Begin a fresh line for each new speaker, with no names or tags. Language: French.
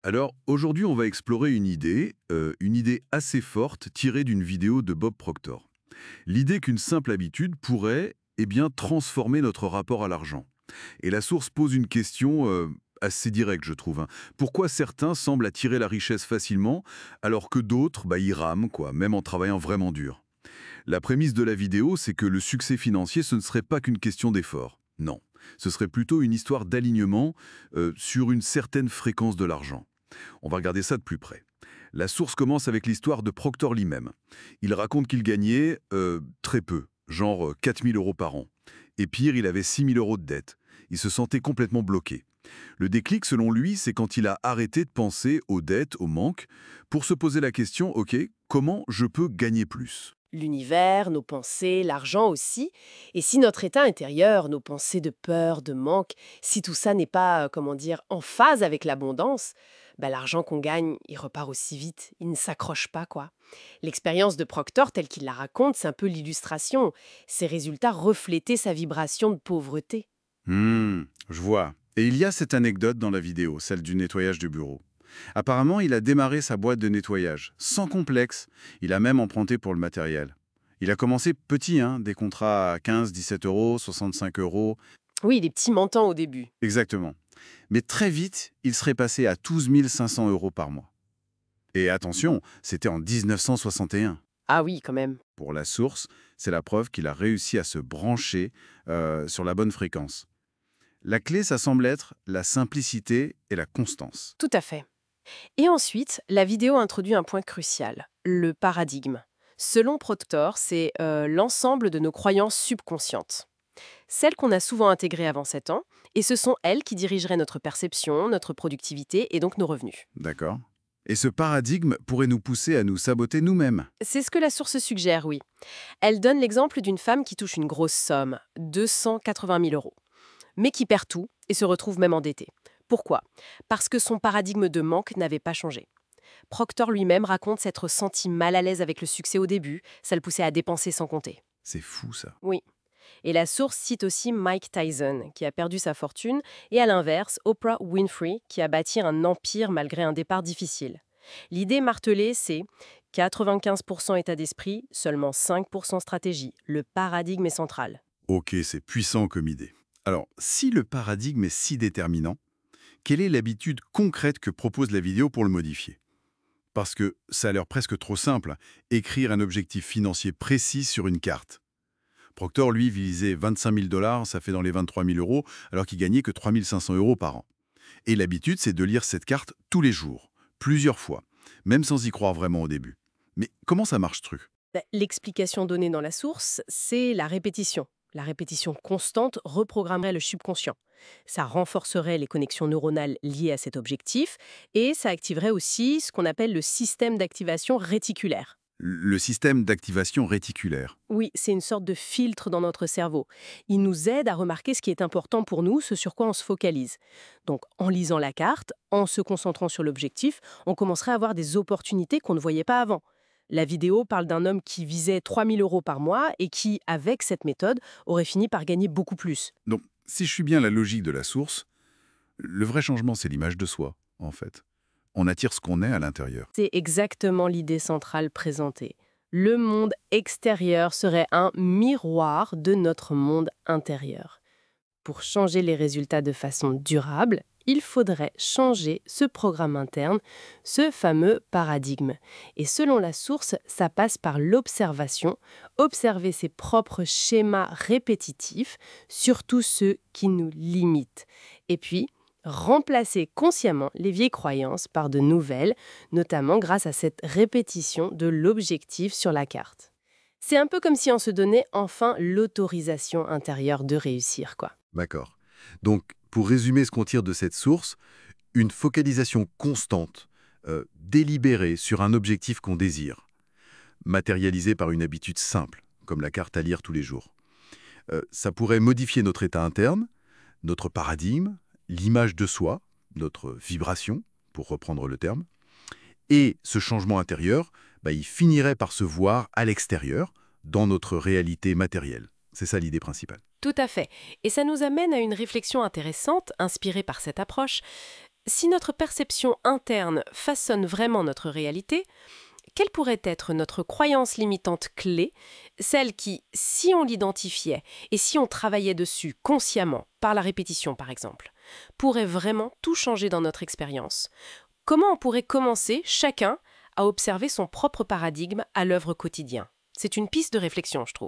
Alors aujourd'hui, on va explorer une idée assez forte tirée d'une vidéo de Bob Proctor. L'idée qu'une simple habitude pourrait, transformer notre rapport à l'argent. Et la source pose une question assez directe, je trouve, hein. Pourquoi certains semblent attirer la richesse facilement, alors que d'autres, y rament, quoi, même en travaillant vraiment dur. La prémisse de la vidéo, c'est que le succès financier, ce ne serait pas qu'une question d'effort. Non, ce serait plutôt une histoire d'alignement sur une certaine fréquence de l'argent. On va regarder ça de plus près. La source commence avec l'histoire de Proctor lui-même. Il raconte qu'il gagnait très peu, genre 4 000 euros par an. Et pire, il avait 6 000 euros de dette. Il se sentait complètement bloqué. Le déclic, selon lui, c'est quand il a arrêté de penser aux dettes, au manque, pour se poser la question, OK, comment je peux gagner plus?
L'univers, nos pensées, l'argent aussi. Et si notre état intérieur, nos pensées de peur, de manque, si tout ça n'est pas, comment dire, en phase avec l'abondance, l'argent qu'on gagne, il repart aussi vite, il ne s'accroche pas, quoi. L'expérience de Proctor, telle qu'il la raconte, c'est un peu l'illustration. Ses résultats reflétaient sa vibration de pauvreté.
Je vois. Et il y a cette anecdote dans la vidéo, celle du nettoyage du bureau. Apparemment, il a démarré sa boîte de nettoyage, sans complexe. Il a même emprunté pour le matériel. Il a commencé petit, hein, des contrats à 15, 17 euros, 65 euros.
Oui, des petits montants au début.
Exactement. Mais très vite, il serait passé à 12 500 euros par mois. Et attention, c'était en 1961.
Ah oui, quand même.
Pour la source, c'est la preuve qu'il a réussi à se brancher sur la bonne fréquence. La clé, ça semble être la simplicité et la constance.
Tout à fait. Et ensuite, la vidéo introduit un point crucial, le paradigme. Selon Proctor, c'est l'ensemble de nos croyances subconscientes. Celles qu'on a souvent intégrées avant 7 ans, et ce sont elles qui dirigeraient notre perception, notre productivité et donc nos revenus.
D'accord. Et ce paradigme pourrait nous pousser à nous saboter nous-mêmes.
C'est ce que la source suggère, oui. Elle donne l'exemple d'une femme qui touche une grosse somme, 280 000 euros, mais qui perd tout et se retrouve même endettée. Pourquoi? Parce que son paradigme de manque n'avait pas changé. Proctor lui-même raconte s'être senti mal à l'aise avec le succès au début, ça le poussait à dépenser sans compter.
C'est fou ça.
Oui. Et la source cite aussi Mike Tyson, qui a perdu sa fortune, et à l'inverse, Oprah Winfrey, qui a bâti un empire malgré un départ difficile. L'idée martelée, c'est 95% état d'esprit, seulement 5% stratégie. Le paradigme est central.
Ok, c'est puissant comme idée. Alors, si le paradigme est si déterminant, quelle est l'habitude concrète que propose la vidéo pour le modifier? Parce que ça a l'air presque trop simple, écrire un objectif financier précis sur une carte. Proctor, lui, visait 25 000 dollars, ça fait dans les 23 000 euros, alors qu'il gagnait que 3 500 euros par an. Et l'habitude, c'est de lire cette carte tous les jours, plusieurs fois, même sans y croire vraiment au début. Mais comment ça marche ce truc?
L'explication donnée dans la source, c'est la répétition. La répétition constante reprogrammerait le subconscient. Ça renforcerait les connexions neuronales liées à cet objectif et ça activerait aussi ce qu'on appelle le système d'activation réticulaire.
Le système d'activation réticulaire.
Oui, c'est une sorte de filtre dans notre cerveau. Il nous aide à remarquer ce qui est important pour nous, ce sur quoi on se focalise. Donc, en lisant la carte, en se concentrant sur l'objectif, on commencerait à avoir des opportunités qu'on ne voyait pas avant. La vidéo parle d'un homme qui visait 3 000 euros par mois et qui, avec cette méthode, aurait fini par gagner beaucoup plus.
Donc, si je suis bien la logique de la source, le vrai changement, c'est l'image de soi, en fait. On attire ce qu'on est à l'intérieur.
C'est exactement l'idée centrale présentée. Le monde extérieur serait un miroir de notre monde intérieur. Pour changer les résultats de façon durable, il faudrait changer ce programme interne, ce fameux paradigme. Et selon la source, ça passe par l'observation, observer ses propres schémas répétitifs, surtout ceux qui nous limitent. Et puis, remplacer consciemment les vieilles croyances par de nouvelles, notamment grâce à cette répétition de l'objectif sur la carte. C'est un peu comme si on se donnait enfin l'autorisation intérieure de réussir, quoi.
D'accord. Donc, pour résumer ce qu'on tire de cette source, une focalisation constante, délibérée sur un objectif qu'on désire, matérialisée par une habitude simple, comme la carte à lire tous les jours. Ça pourrait modifier notre état interne, notre paradigme, l'image de soi, notre vibration, pour reprendre le terme. Et ce changement intérieur, il finirait par se voir à l'extérieur, dans notre réalité matérielle. C'est ça l'idée principale.
Tout à fait. Et ça nous amène à une réflexion intéressante, inspirée par cette approche. Si notre perception interne façonne vraiment notre réalité, quelle pourrait être notre croyance limitante clé, celle qui, si on l'identifiait et si on travaillait dessus consciemment, par la répétition par exemple, pourrait vraiment tout changer dans notre expérience? Comment on pourrait commencer, chacun, à observer son propre paradigme à l'œuvre quotidien? C'est une piste de réflexion, je trouve.